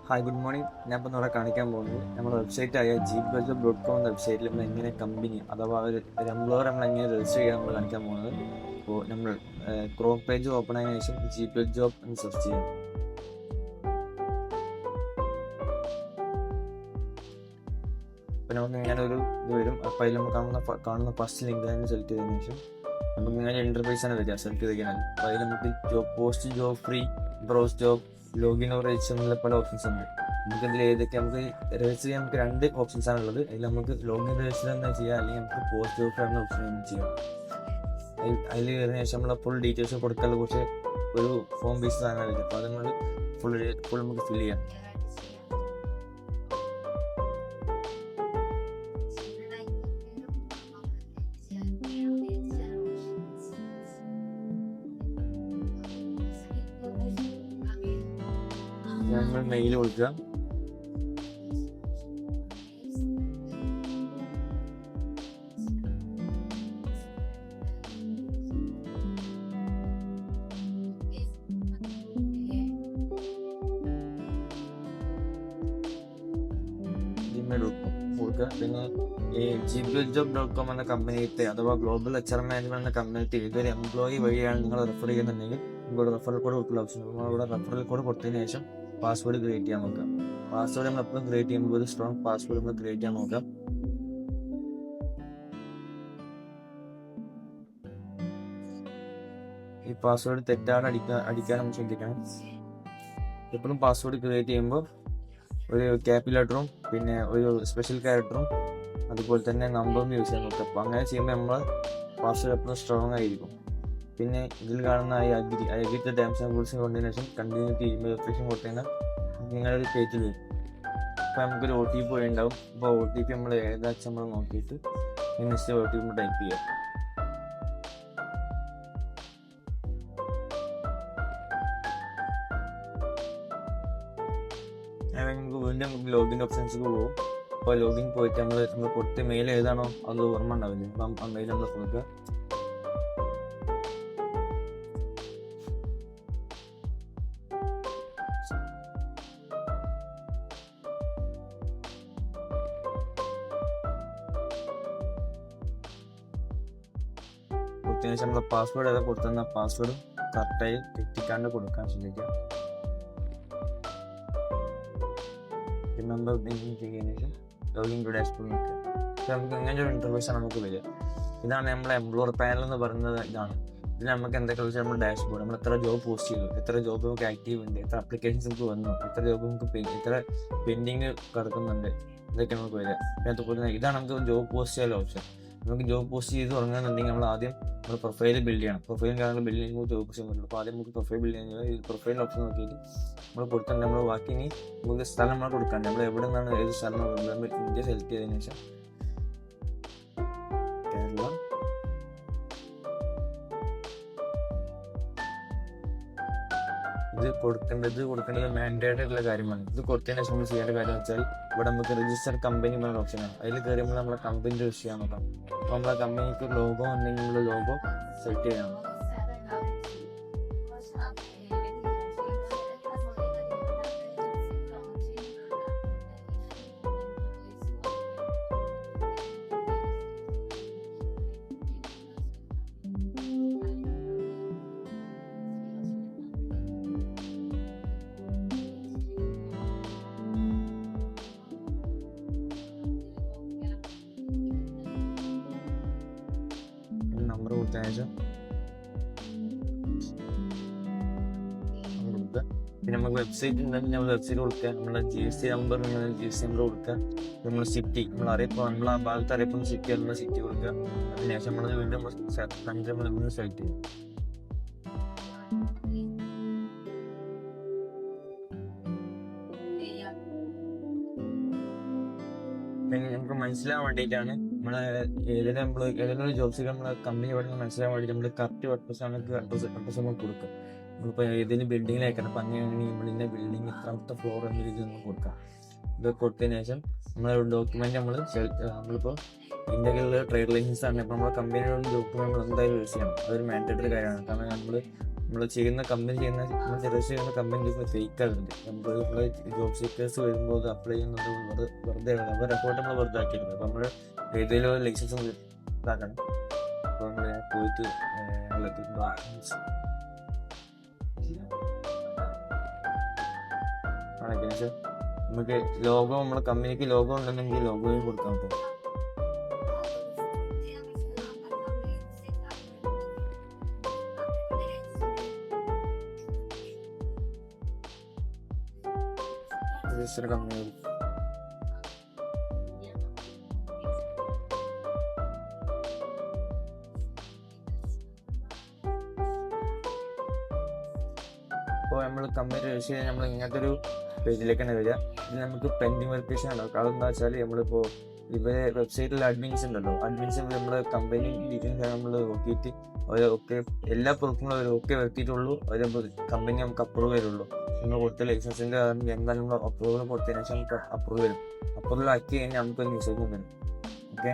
Hi, good morning. ഞാൻ ഇപ്പോൾ ഇവിടെ കാണിക്കാൻ പോകുന്നത് നമ്മുടെ വെബ്സൈറ്റായ jeepbudget.com എന്ന വെബ്സൈറ്റിൽ നമ്മൾ എങ്ങനെ കമ്പനി അഥവാ ഒരു എംപ്ലോയർ നമ്മൾ എങ്ങനെ രജിസ്റ്റർ ചെയ്യാൻ നമ്മൾ കാണിക്കാൻ പോകുന്നത്. അപ്പോൾ നമ്മൾ ക്രോം പേജ് ഓപ്പൺ ആയതിനു ശേഷം ജീപ് ജോബ് എന്ന് സെർച്ച് ചെയ്യാം. അപ്പോൾ നമുക്ക് ഇങ്ങനെ ഒരു ഇത് വരും. അപ്പോൾ അതിൽ നമുക്ക് കാണുന്ന ഫസ്റ്റ് ലിങ്ക് തന്നെ സെലക്ട് ചെയ്തതിനു ശേഷം നമുക്ക് ഇങ്ങനെ ഇൻ്റർഫേസ് ആണ് വരിക സെലക്ട് ചെയ്ത് കഴിഞ്ഞാൽ. അപ്പോൾ അതിൽ നമുക്ക് job post, job free, browse job, login or register എന്നുള്ള പല ഓപ്ഷൻസ് ഉണ്ട്. നമുക്ക് ഇതിൽ ഏതൊക്കെ നമുക്ക് രജിസ്റ്റർ ചെയ്യാൻ നമുക്ക് രണ്ട് ഓപ്ഷൻസ് ആണ് ഉള്ളത്. അതിൽ നമുക്ക് ലോഗിൻ രജിസ്റ്റർ എന്ന് ചെയ്യാം, അല്ലെങ്കിൽ നമുക്ക് പോസ്റ്റ് ജോബ് എന്ന ഓപ്ഷൻ ചെയ്യാം. അതിൽ കയറിയ ശേഷം നമ്മൾ ഫുൾ ഡീറ്റെയിൽസ് കൊടുക്കാനുള്ള കുറച്ച് ഒരു ഫോം ബേസ് സാധനമാണ് വരും. അപ്പോൾ അത് നമ്മൾ ഫുൾ നമുക്ക് ഫില്ല് ചെയ്യാം. നമ്മൾ മെയിൽ കൊടുക്കുക. കൊടുക്കുക. പിന്നെ ഈ jeepbudget.com എന്ന കമ്പനിയിട്ട് അഥവാ ഗ്ലോബൽ HR മാനേജ്മെന്റ് എന്ന കമ്പനിയിട്ട് ഇതൊരു എംപ്ലോയി വഴിയാണ് നിങ്ങൾ റെഫർ ചെയ്യുന്നുണ്ടെങ്കിൽ നിങ്ങളുടെ റെഫറൽ കോഡ് കൊടുക്കുന്ന ഓപ്ഷൻ. നമ്മളിവിടെ റെഫറൽ കോഡ് കൊടുത്തതിന് ശേഷം പാസ്വേഡ് ക്രിയേറ്റ് ചെയ്യാൻ നോക്കാം. പാസ്വേഡ് നമ്മൾ എപ്പോഴും ക്രിയേറ്റ് ചെയ്യുമ്പോൾ ഒരു സ്ട്രോങ് പാസ്വേഡ് നമ്മൾ ക്രിയേറ്റ് ചെയ്യാൻ നോക്കാം. ഈ പാസ്വേഡ് തെറ്റാതെ അടിക്കാൻ നമുക്ക് ശ്രദ്ധിക്കണം. എപ്പോഴും പാസ്വേഡ് ക്രിയേറ്റ് ചെയ്യുമ്പോൾ ഒരു ക്യാപിറ്റൽ ലെറ്ററും പിന്നെ ഒരു സ്പെഷ്യൽ ക്യാരക്ടറും അതുപോലെ തന്നെ നമ്പറും യൂസ് ചെയ്യാൻ നോക്കാം. അപ്പോൾ അങ്ങനെ ചെയ്യുമ്പോൾ നമ്മൾ പാസ്വേഡ് എപ്പോഴും സ്ട്രോങ് ആയിരിക്കും. പിന്നെ ഇതിൽ കാണുന്ന I agree terms and rules combination continue email verification കൊടുത്തതിനാൽ നിങ്ങളൊരു പേജിൽ വരും. അപ്പോൾ നമുക്കൊരു OTP വഴി ഉണ്ടാവും. അപ്പോൾ OTP നമ്മൾ ഏതാച്ചും നമ്മൾ നോക്കിയിട്ട് നെക്സ്റ്റ് OTP നമ്മൾ ടൈപ്പ് ചെയ്യാം. നമുക്ക് വീണ്ടും ലോഗിൻ ഓപ്ഷൻസ് പോകും. അപ്പോൾ ലോഗിൻ പോയിട്ട് നമ്മൾ കൊടുത്ത മെയിൽ ഏതാണോ അത് ഓർമ്മ ഉണ്ടാവില്ല. അപ്പം ആ മെയിൽ നമ്മൾ കൊടുക്കുക. കൊടുത്തതിന് ശേഷം നമ്മൾ പാസ്വേഡ് ഏതാ കൊടുത്തുന്ന പാസ്വേഡ് കറക്റ്റായി തെറ്റിക്കാണ്ട് കൊടുക്കാൻ ശ്രദ്ധിക്കുക. റിമെമ്പർ ബാങ്കിങ് ചെയ്തതിനു ശേഷം ലോഗിൻ ടു ഡാഷ്ബോർഡ് നോക്കുക. നമുക്ക് ഇങ്ങനെ ഒരു ഇൻ്റർഫേസ് ആണ് നമുക്ക് വരിക. ഇതാണ് നമ്മളെ എംപ്ലോയർ പാനൽ എന്ന് പറയുന്നത്. ഇതാണ് ഇതിൽ നമുക്ക് എന്തൊക്കെ വെച്ചാൽ നമ്മുടെ ഡാഷ്ബോർഡ്, നമ്മൾ എത്ര ജോബ് പോസ്റ്റ് ചെയ്തു, എത്ര ജോബ് നമുക്ക് ആക്റ്റീവ് ഉണ്ട്, എത്ര അപ്ലിക്കേഷൻസ് നമുക്ക് വന്നു, എത്ര ജോബ് നമുക്ക് എത്ര പെൻഡിങ് കിടക്കുന്നുണ്ട്, ഇതൊക്കെ നമുക്ക് വരിക. അതുപോലെ ഇതാണ് നമുക്ക് ജോബ് പോസ്റ്റ് ചെയ്യാനുള്ള ഓപ്ഷൻ. നമുക്ക് ജോബ് പോസ്റ്റ് ചെയ്ത് തുടങ്ങുന്നുണ്ടെങ്കിൽ നമ്മൾ ആദ്യം നമ്മൾ പ്രൊഫൈൽ ബിൽഡ് ചെയ്യണം. പ്രൊഫൈലും കാര്യങ്ങൾ ബിൽഡ് ചെയ്യുമ്പോൾ ജോബ് പോസ്റ്റ് ചെയ്യുന്നുള്ളൂ. അപ്പോൾ ആദ്യം നമുക്ക് പ്രൊഫൈൽ ബിൽഡ് ചെയ്യുന്നത് ഈ പ്രൊഫൈൽ ഓപ്ഷൻ നോക്കിയിട്ട് നമ്മൾ കൊടുത്തിട്ടുണ്ട്. നമ്മൾ ബാക്കി ഇനി നമുക്ക് സ്ഥലം നമ്മൾ കൊടുക്കാണ്ട് നമ്മൾ എവിടെ നിന്നാണ് ഏത് സ്ഥലം നമ്മൾ ഇന്ത്യ സെലക്ട് ചെയ്തതിനു ശേഷം കേരള, ഇത് കൊടുക്കേണ്ടത് മാൻഡേറ്ററി ആയിട്ടുള്ള കാര്യമാണ്. ഇത് കൊടുത്തതിന് ശേഷം നമ്മൾ ചെയ്യേണ്ട കാര്യം വെച്ചാൽ ഇവിടെ നമുക്ക് രജിസ്റ്റർ കമ്പനി എന്നുള്ള ഓപ്ഷനാണ്. അതിൽ കയറുമ്പോൾ നമ്മളെ കമ്പനി രജിസ്റ്റർ ചെയ്യാൻ നോക്കാം. അപ്പോൾ നമ്മളെ കമ്പനിക്ക് ലോഗോ ഉണ്ടെങ്കിൽ ലോഗോ സെലക്ട് ചെയ്യണം. നമ്പർ കൊടുത്തതിന് ശേഷം കൊടുക്കുക. പിന്നെ നമുക്ക് വെബ്സൈറ്റ് ഉണ്ടെങ്കിൽ നമ്മൾ വെബ്സൈറ്റ് കൊടുക്കുക. നമ്മുടെ GST നമ്പർ കൊടുക്കുക. നമ്മൾ സിറ്റി നമ്മൾ ആ ഭാഗത്ത് അറിയപ്പെടുന്ന സിറ്റി അല്ലെങ്കിൽ സിറ്റി കൊടുക്കുക. അതിനുശേഷം നമ്മൾ വീണ്ടും വീണ്ടും സെലക്ട് ചെയ്യും. പിന്നെ നമുക്ക് മനസ്സിലാവാൻ വേണ്ടിയിട്ടാണ് നമ്മളെ ഏതെങ്കിലും ജോബ്സ് നമ്മളെ കമ്പനി പഠിക്കുന്ന മനസ്സിലാവാൻ വേണ്ടിയിട്ട് നമ്മൾ കറക്റ്റ് അഡ്രസ് നമുക്ക് കൊടുക്കുക. നമ്മളിപ്പോൾ ഏതെങ്കിലും ബിൽഡിങ്ങിലേക്കാണ്. അപ്പം അങ്ങനെയാണെങ്കിൽ നമ്മളിൻ്റെ ബിൽഡിങ് എത്രാമത്തെ ഫ്ലോർ എന്ന രീതിയിൽ നമുക്ക് കൊടുക്കാം. ഇതൊക്കെ കൊടുത്തതിന് ശേഷം നമ്മളെ ഡോക്യുമെന്റ് നമ്മളിപ്പോൾ ഇന്ത്യയിലുള്ള ട്രേഡ് ലൈസൻസ് ആണ്. അപ്പോൾ നമ്മുടെ കമ്പനിയുടെ ഡോക്യുമെന്റ് എന്തായാലും യൂസ് ചെയ്യണം. അതൊരു മാൻഡേറ്ററി കാര്യമാണ്. കാരണം നമ്മൾ നമ്മൾ ചെയ്യുന്ന കമ്പനി നമ്മൾ രജിസ്റ്റർ ചെയ്യുന്ന കമ്പനി ഫേക്ക് ആകുന്നുണ്ട്. നമ്മൾ ജോബ് സീക്കേഴ്സ് വരുമ്പോൾ അത് അപ്ലൈ ചെയ്യുന്നത് വെറുതെ അവർ എഫോർട്ട് നമ്മൾ വെറുതെ ആക്കിയിരുന്നു. അപ്പോൾ നമ്മൾ ഏതെങ്കിലും ഒരു ലൈസൻസ് ഇതാക്കണം. അപ്പോൾ നമ്മൾ പോയിട്ട് നമുക്ക് ലോഗോ, നമ്മളെ കമ്പനിക്ക് ലോഗോ ഉണ്ടെങ്കിൽ ലോഗോയും കൊടുക്കാൻ പോകും. രജിസ്റ്റർ കമ്പനി അപ്പോൾ നമ്മൾ കമ്പനി രജിസ്റ്റർ ചെയ്യാൻ നമ്മൾ ഇങ്ങനത്തെ ഒരു പേജിലേക്കാണ് വരിക. ഇത് നമുക്ക് പെൻഡിങ് വെരിഫിക്കേഷൻ ആണ്. അതെന്താ വെച്ചാൽ നമ്മളിപ്പോൾ ഇവരെ വെബ്സൈറ്റിൽ അഡ്മിൻസ് ഉണ്ടല്ലോ, അഡ്മിൻസ് നമ്മുടെ കമ്പനി ഡീറ്റെയിൽസ് നമ്മൾ നോക്കിയിട്ട് അവരൊക്കെ എല്ലാ പ്രൂഫും അവർ ഓക്കെ വരുത്തിയിട്ടുള്ളൂ. അവർ കമ്പനി നമുക്ക് അപ്രൂവ് വരുള്ളൂ. നമ്മൾ കൊടുത്ത ലൈസൻസിൻ്റെ എന്തായാലും നമ്മൾ അപ്രൂവൽ കൊടുത്തതിന് ശേഷം നമുക്ക് അപ്രൂവ് വരും. അപ്രൂവൽ ആക്കി കഴിഞ്ഞാൽ നമുക്കൊരു മെസ്സേജ് വരും. ഓക്കെ.